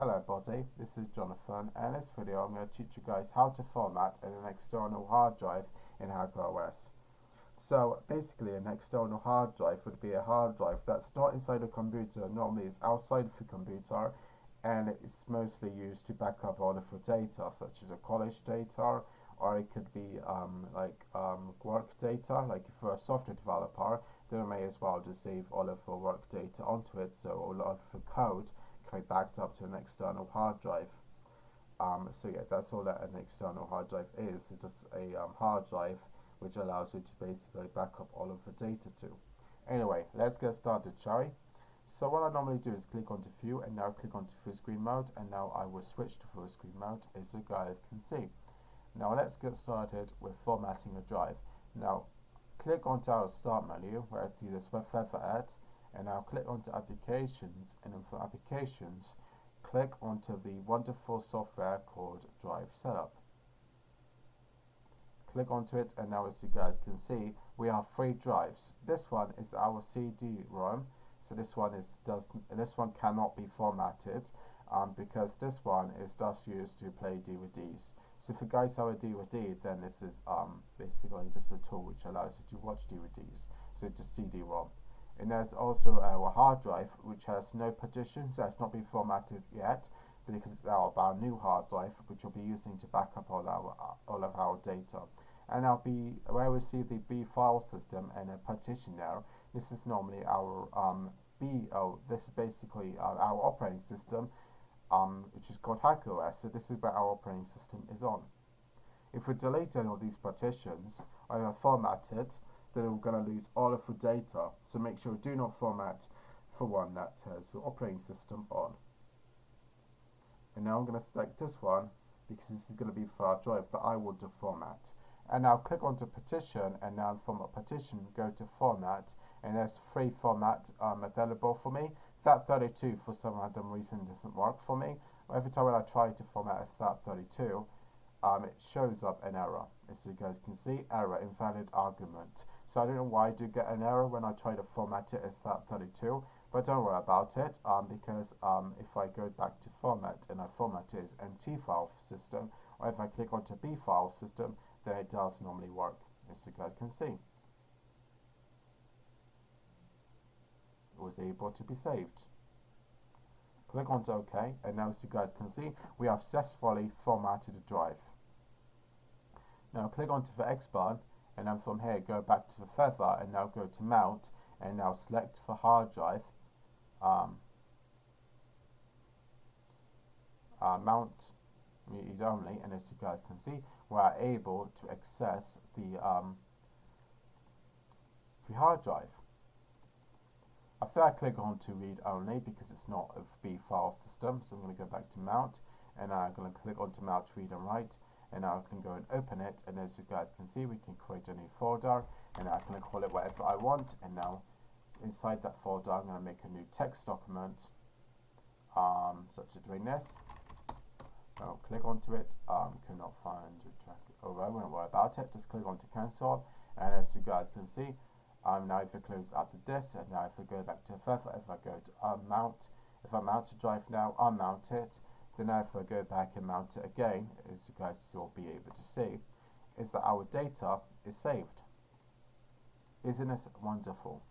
Hello everybody, this is Jonathan, and in this video I'm going to teach you guys how to format an external hard drive in Haiku OS. So basically an external hard drive would be a hard drive that's not inside a computer, normally it's outside of the computer, and it's mostly used to back up all of your data, such as a college data, or it could be work data. Like if you're a software developer, then you may as well just save all of your work data onto it, so a lot of the code can be backed up to an external hard drive. So yeah, that's all that an external hard drive is. It's just a hard drive which allows you to basically back up all of the data to. Anyway, let's get started, shall we? So what I normally do is click onto View and now click onto Full Screen Mode, and now I will switch to Full Screen Mode, as you guys can see. Now let's get started with formatting a drive. Now click onto our Start menu where I see this feather at, and now click onto Applications, and then for Applications click onto the wonderful software called Drive Setup. Click onto it, and now as you guys can see we have 3 drives. This one is our CD-ROM, so this one cannot be formatted because this one is just used to play DVDs. So if you guys have a DVD, then this is basically just a tool which allows you to watch DVDs, so just CD-ROM. And there's also our hard drive, which has no partitions, that's not been formatted yet, because it's our new hard drive, which we'll be using to back up all of our data. And I'll be where we see the B file system and a partition there. This is normally our this is basically our operating system, which is called Haiku OS. So this is where our operating system is on. If we delete any of these partitions or format it, then we're going to lose all of the data. So make sure do not format for one that has the operating system on. And now I'm going to select this one because this is going to be for our drive that I want to format. And now click onto partition, and now from a partition go to format, and there's 3 formats available for me. FAT32 for some random reason doesn't work for me. Every time when I try to format as FAT32, it shows up an error. As you guys can see, error, invalid argument. So I don't know why I do get an error when I try to format it as FAT32, but don't worry about it because if I go back to format and I format it as NT file system, or if I click onto B file system, then it does normally work, as you guys can see. It was able to be saved. Click onto OK, and now as you guys can see, we have successfully formatted the drive. Now click onto the X button, and then from here go back to the feather, and now go to Mount, and now select the hard drive, Mount read only, and as you guys can see, we are able to access the hard drive. I think I click on to read only because it's not a B file system, so I'm going to go back to Mount, and I'm going to click on to Mount Read and Write, and now I can go and open it, and as you guys can see we can create a new folder, and I can call it whatever I want, and now inside that folder I'm going to make a new text document, such as doing this. I'll click onto it, cannot find the track over, I won't worry about it, just click onto cancel, and as you guys can see, now if I close out this, and now if I go back to feather, if I go to unmount, if I mount the drive now, unmount it, then now if I go back and mount it again, as you guys will be able to see, is that our data is saved. Isn't this wonderful?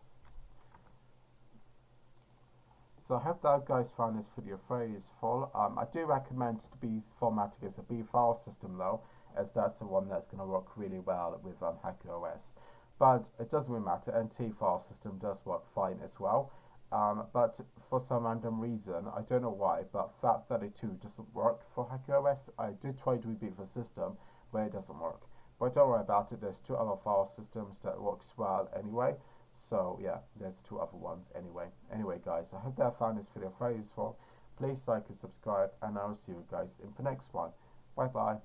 So I hope that you guys found this video very useful. I do recommend to be formatting as a B file system though, as that's the one that's going to work really well with Haiku OS. But it doesn't really matter, NT file system does work fine as well. But for some random reason, I don't know why, but FAT32 doesn't work for Haiku OS. I did try to reboot the system, but it doesn't work. But don't worry about it, there's 2 other file systems that works well anyway. So yeah, there's 2 other ones anyway. Anyway guys, I hope that I found this video very useful. Please like and subscribe, and I will see you guys in the next one. Bye bye.